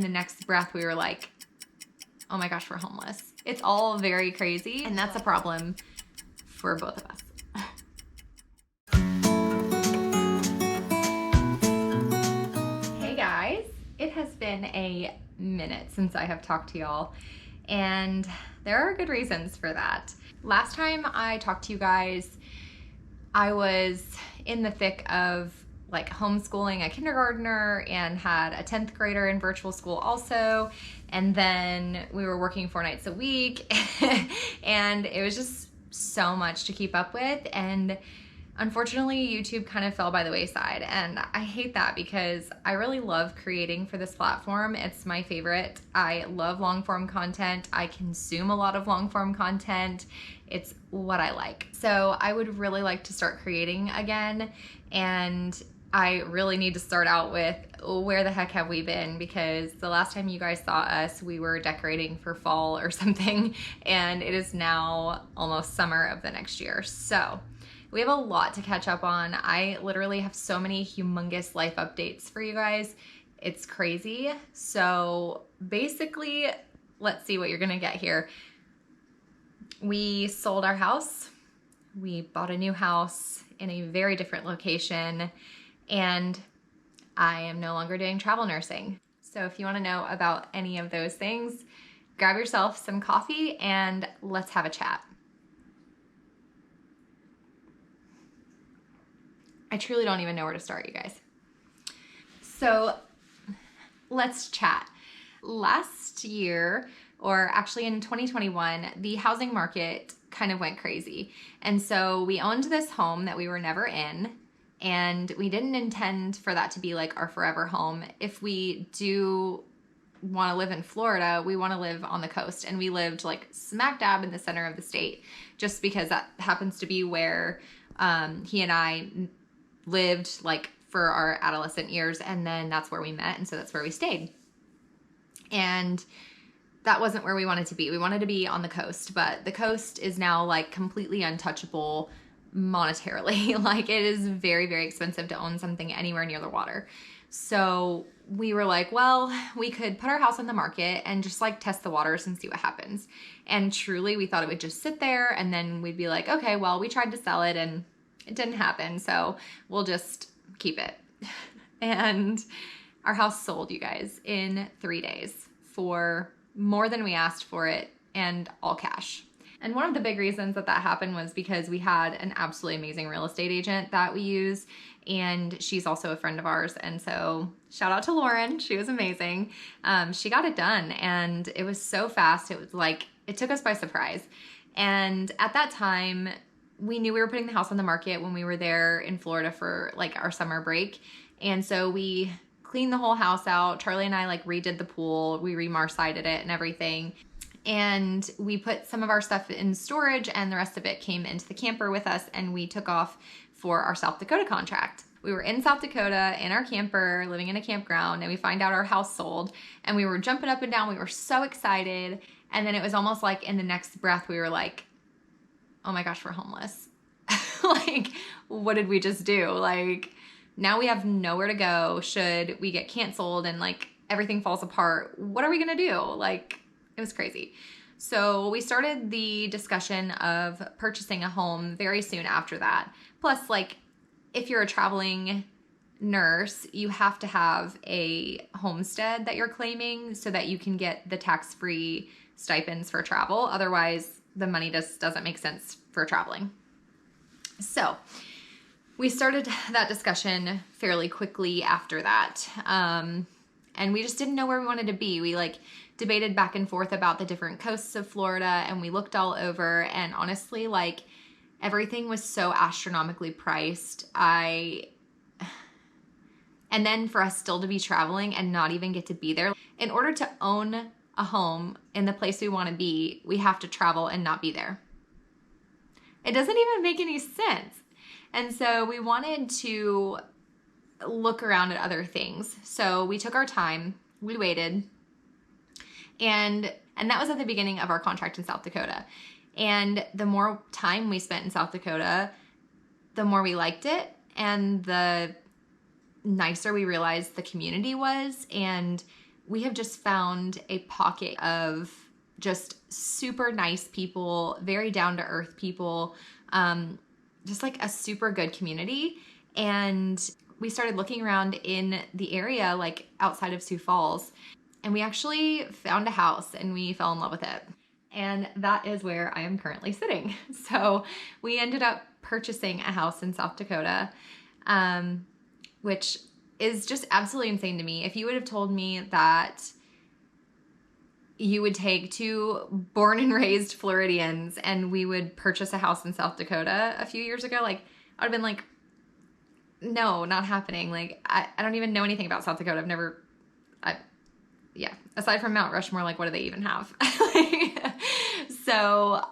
In the next breath, we were like, oh my gosh, we're homeless. It's all very crazy, and that's a problem for both of us. Hey guys, it has been a minute since I have talked to y'all, and there are good reasons for that. Last time I talked to you guys, I was in the thick of like homeschooling a kindergartner and had a 10th grader in virtual school also. And then we were working 4 nights a week and it was just so much to keep up with. And unfortunately, YouTube kind of fell by the wayside. And I hate that because I really love creating for this platform. It's my favorite. I love long form content. I consume a lot of long form content. It's what I like. So I would really like to start creating again. And I really need to start out with where the heck have we been, because the last time you guys saw us, we were decorating for fall or something, and it is now almost summer of the next year. So we have a lot to catch up on. I literally have so many humongous life updates for you guys. It's crazy. So basically, let's see what you're gonna get here. We sold our house. We bought a new house in a very different location, and I am no longer doing travel nursing. So if you want to know about any of those things, grab yourself some coffee and let's have a chat. I truly don't even know where to start, you guys. So let's chat. Last year, or actually in 2021, the housing market kind of went crazy. And so we owned this home that we were never in, and we didn't intend for that to be like our forever home. If we do want to live in Florida, we want to live on the coast, and we lived like smack dab in the center of the state just because that happens to be where he and I lived like for our adolescent years, and then that's where we met, and so that's where we stayed. And that wasn't where we wanted to be. We wanted to be on the coast, but the coast is now like completely untouchable monetarily. Like it is very, very expensive to own something anywhere near the water. So we were like, well, we could put our house on the market and just like test the waters and see what happens. And truly we thought it would just sit there, and then we'd be like, okay, well, we tried to sell it and it didn't happen, so we'll just keep it. And our house sold, you guys, in 3 days for more than we asked for it, and all cash. And one of the big reasons that that happened was because we had an absolutely amazing real estate agent that we use, and she's also a friend of ours. And so shout out to Lauren. She was amazing. She got it done, and it was so fast. It was like, it took us by surprise. And at that time, we knew we were putting the house on the market when we were there in Florida for like our summer break. And so we cleaned the whole house out. Charlie and I like redid the pool. We re-marsided it and everything. And we put some of our stuff in storage, and the rest of it came into the camper with us, and we took off for our South Dakota contract. We were in South Dakota in our camper, living in a campground, and we find out our house sold, and we were jumping up and down. We were so excited. And then it was almost like in the next breath, we were like, oh my gosh, we're homeless. Like, what did we just do? Like, now we have nowhere to go. Should we get canceled and like everything falls apart, what are we gonna do? Like, it was crazy. So we started the discussion of purchasing a home very soon after that. Plus, like, if you're a traveling nurse, you have to have a homestead that you're claiming so that you can get the tax-free stipends for travel. Otherwise, the money just doesn't make sense for traveling. So we started that discussion fairly quickly after that. And we just didn't know where we wanted to be. We like debated back and forth about the different coasts of Florida, and we looked all over, and honestly, like, everything was so astronomically priced. And then for us still to be traveling and not even get to be there. In order to own a home in the place we want to be, we have to travel and not be there. It doesn't even make any sense. And so we wanted to look around at other things. So we took our time, we waited, and that was at the beginning of our contract in South Dakota. And the more time we spent in South Dakota, the more we liked it, and the nicer we realized the community was, and we have just found a pocket of just super nice people, very down to earth people, just like a super good community. And we started looking around in the area, like outside of Sioux Falls, and we actually found a house and we fell in love with it. And that is where I am currently sitting. So we ended up purchasing a house in South Dakota, which is just absolutely insane to me. If you would have told me that you would take two born and raised Floridians and we would purchase a house in South Dakota a few years ago, like, I'd have been like, no, not happening. Like, I don't even know anything about South Dakota. Yeah, aside from Mount Rushmore, like, what do they even have? So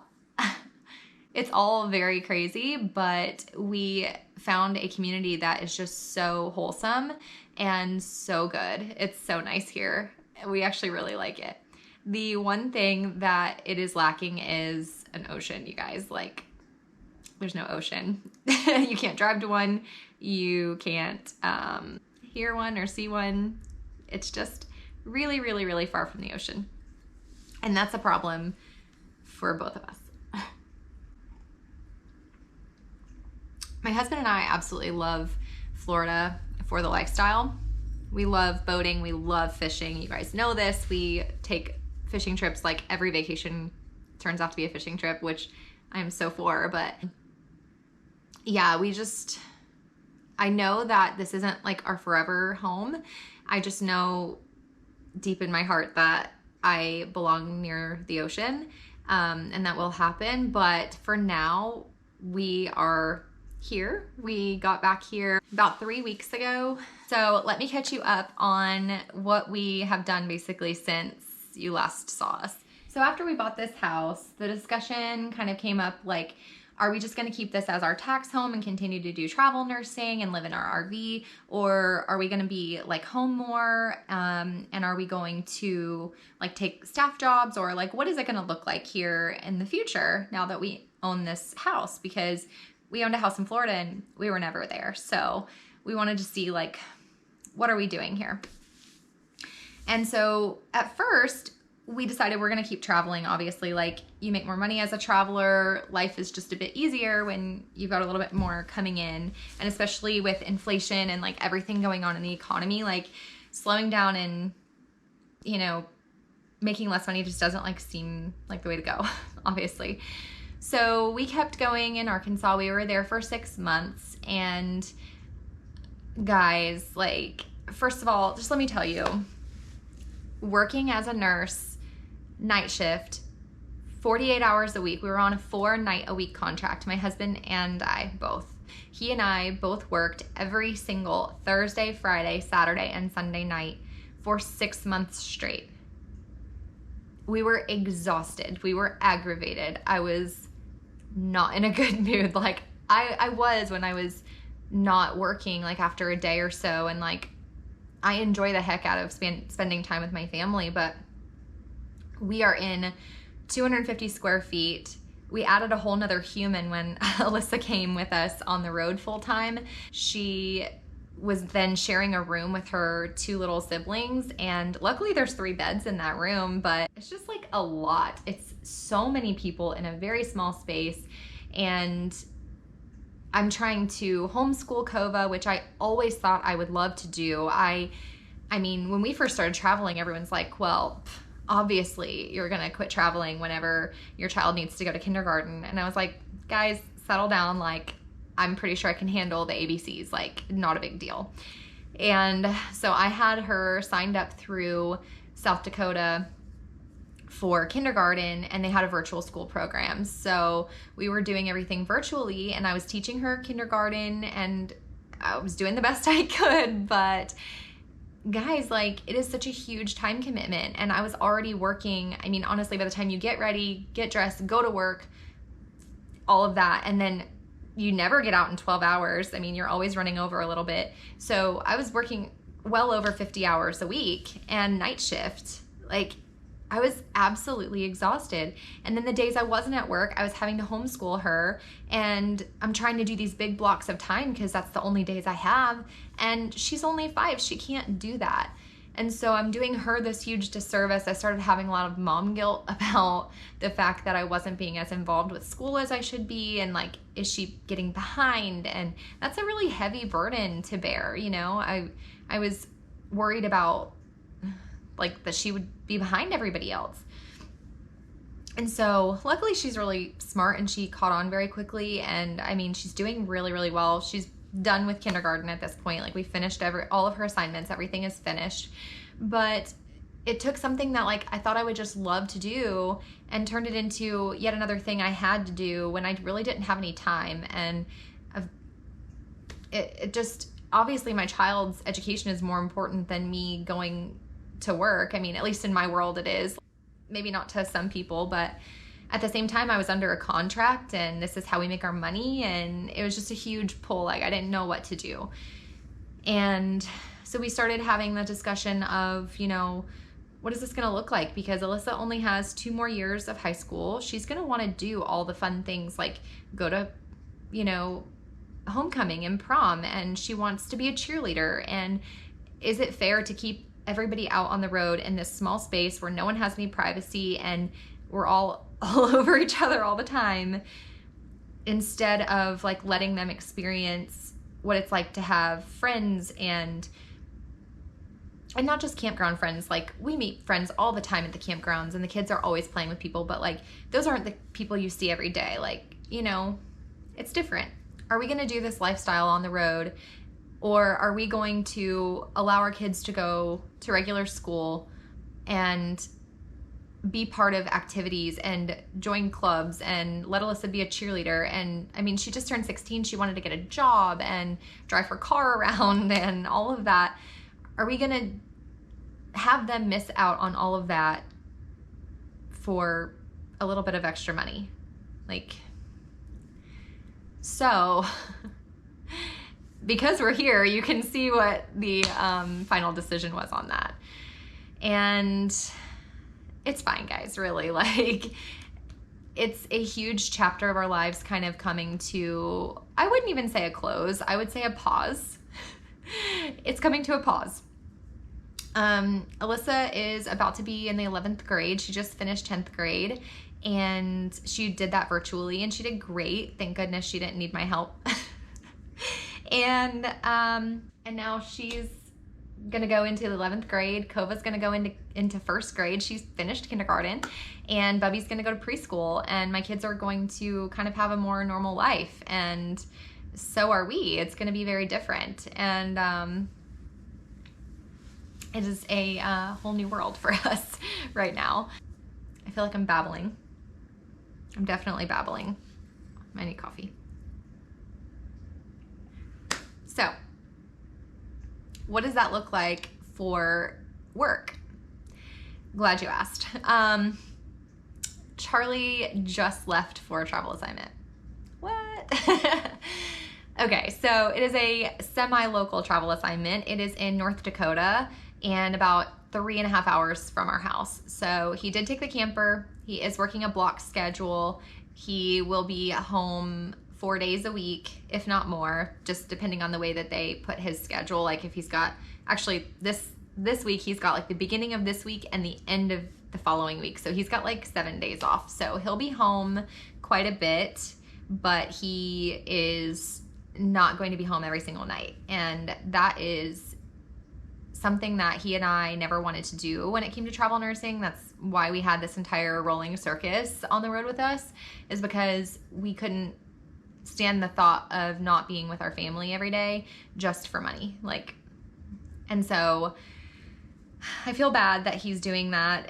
it's all very crazy, but we found a community that is just so wholesome and so good. It's so nice here. We actually really like it. The one thing that it is lacking is an ocean, you guys. Like, there's no ocean. You can't drive to one. You can't hear one or see one. It's just really, really, really far from the ocean. And that's a problem for both of us. My husband and I absolutely love Florida for the lifestyle. We love boating. We love fishing. You guys know this. We take fishing trips, like every vacation turns out to be a fishing trip, which I'm so for. But yeah, I know that this isn't like our forever home. I just know deep in my heart that I belong near the ocean, and that will happen. But for now, we are here. We got back here about 3 weeks ago. So let me catch you up on what we have done basically since you last saw us. So after we bought this house, the discussion kind of came up like, are we just going to keep this as our tax home and continue to do travel nursing and live in our RV? Or are we going to be like home more? And are we going to like take staff jobs, or like, what is it going to look like here in the future now that we own this house? Because we owned a house in Florida and we were never there. So we wanted to see like, what are we doing here? And so at first we decided we're going to keep traveling. Obviously, like, you make more money as a traveler. Life is just a bit easier when you've got a little bit more coming in. And especially with inflation and like everything going on in the economy, like slowing down and, you know, making less money just doesn't like seem like the way to go, obviously. So we kept going in Arkansas. We were there for 6 months. And guys, like, first of all, just let me tell you, working as a nurse, night shift, 48 hours a week. We were on a 4-night-a-week contract. My husband and I both. He and I both worked every single Thursday, Friday, Saturday, and Sunday night for 6 months straight. We were exhausted. We were aggravated. I was not in a good mood. Like, I was when I was not working, like after a day or so, and like, I enjoy the heck out of spending time with my family, but we are in 250 square feet. We added a whole nother human when Alyssa came with us on the road full time. She was then sharing a room with her 2 little siblings, and luckily there's 3 beds in that room, but it's just like a lot. It's so many people in a very small space, and I'm trying to homeschool Kova, which I always thought I would love to do. I mean, when we first started traveling, everyone's like, well, obviously you're gonna quit traveling whenever your child needs to go to kindergarten. And I was like, guys, settle down. Like, I'm pretty sure I can handle the ABCs, like, not a big deal. And so I had her signed up through South Dakota for kindergarten, and they had a virtual school program. So we were doing everything virtually, and I was teaching her kindergarten, and I was doing the best I could. But guys, like, it is such a huge time commitment, and I was already working. I mean, honestly, by the time you get ready, get dressed, go to work, all of that, and then you never get out in 12 hours. I mean, you're always running over a little bit. So I was working well over 50 hours a week and night shift. Like, I was absolutely exhausted. And then the days I wasn't at work, I was having to homeschool her, and I'm trying to do these big blocks of time because that's the only days I have. And she's only 5. She can't do that. And so I'm doing her this huge disservice. I started having a lot of mom guilt about the fact that I wasn't being as involved with school as I should be, and like, is she getting behind? And that's a really heavy burden to bear, you know? I was worried about like that she would be behind everybody else. And so luckily she's really smart and she caught on very quickly. And I mean, she's doing really, really well. She's done with kindergarten at this point. Like, we finished all of her assignments, everything is finished. But it took something that like I thought I would just love to do and turned it into yet another thing I had to do when I really didn't have any time. And it just, obviously my child's education is more important than me going to work. I mean, at least in my world it is. Maybe not to some people, but at the same time I was under a contract and this is how we make our money, and it was just a huge pull. Like, I didn't know what to do. And so we started having the discussion of, you know, what is this going to look like? Because Alyssa only has 2 more years of high school. She's going to want to do all the fun things, like go to, you know, homecoming and prom, and she wants to be a cheerleader. And is it fair to keep everybody out on the road in this small space where no one has any privacy and we're all over each other all the time, instead of like letting them experience what it's like to have friends and not just campground friends. Like, we meet friends all the time at the campgrounds and the kids are always playing with people, but like, those aren't the people you see every day. Like, you know, it's different. Are we going to do this lifestyle on the road, or are we going to allow our kids to go to regular school and be part of activities and join clubs and let Alyssa be a cheerleader? And I mean, she just turned 16. She wanted to get a job and drive her car around and all of that. Are we going to have them miss out on all of that for a little bit of extra money? Like, so because we're here, you can see what the final decision was on that. And it's fine, guys, really. Like, it's a huge chapter of our lives kind of coming to, I wouldn't even say a close, I would say a pause. It's coming to a pause. Alyssa is about to be in the 11th grade. She just finished 10th grade, and she did that virtually, and she did great. Thank goodness she didn't need my help. And now she's gonna go into the 11th grade. Kova's gonna go into first grade. She's finished kindergarten, and Bubby's gonna go to preschool, and my kids are going to kind of have a more normal life, and so are we. It's gonna be very different, and it is a whole new world for us right now. I feel like I'm babbling. I'm definitely babbling. I need coffee. So, what does that look like for work? Glad you asked. Charlie just left for a travel assignment. What? Okay, so it is a semi-local travel assignment. It is in North Dakota and about 3.5 hours from our house. So he did take the camper. He is working a block schedule. He will be home 4 days a week, if not more, just depending on the way that they put his schedule. Like, if he's got, actually this week, he's got like the beginning of this week and the end of the following week. So he's got like 7 days off. So he'll be home quite a bit, but he is not going to be home every single night. And that is something that he and I never wanted to do when it came to travel nursing. That's why we had this entire rolling circus on the road with us, is because we couldn't stand the thought of not being with our family every day just for money. Like, and so I feel bad that he's doing that,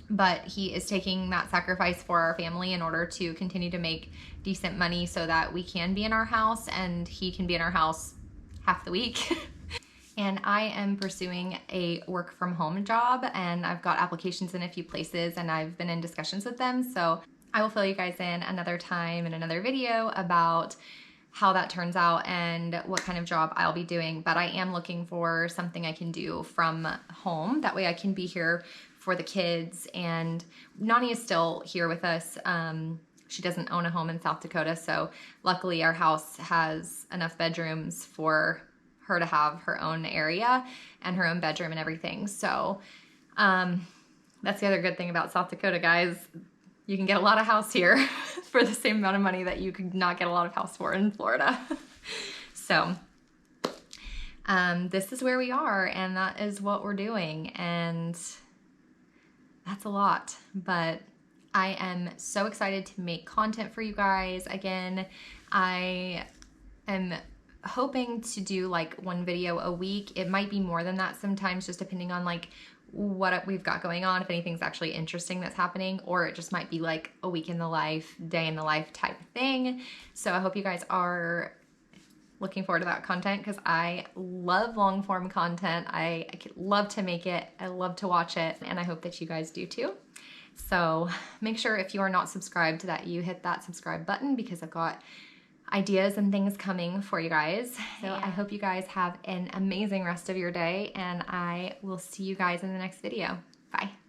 but he is taking that sacrifice for our family in order to continue to make decent money so that we can be in our house and he can be in our house half the week. And I am pursuing a work from home job, and I've got applications in a few places and I've been in discussions with them. So I will fill you guys in another time in another video about how that turns out and what kind of job I'll be doing. But I am looking for something I can do from home. That way I can be here for the kids. And Nani is still here with us. She doesn't own a home in South Dakota, so luckily our house has enough bedrooms for her to have her own area and her own bedroom and everything. So that's the other good thing about South Dakota, guys. You can get a lot of house here for the same amount of money that you could not get a lot of house for in Florida. So this is where we are, and that is what we're doing, and that's a lot, but I am so excited to make content for you guys. Again, I am hoping to do like one video a week. It might be more than that sometimes, just depending on like what we've got going on, if anything's actually interesting that's happening, or it just might be like a week in the life, day in the life type thing. So I hope you guys are looking forward to that content, because I love long form content. I love to make it. I love to watch it, and I hope that you guys do too. So make sure if you are not subscribed that you hit that subscribe button, because I've got ideas and things coming for you guys. So I hope you guys have an amazing rest of your day, and I will see you guys in the next video. Bye.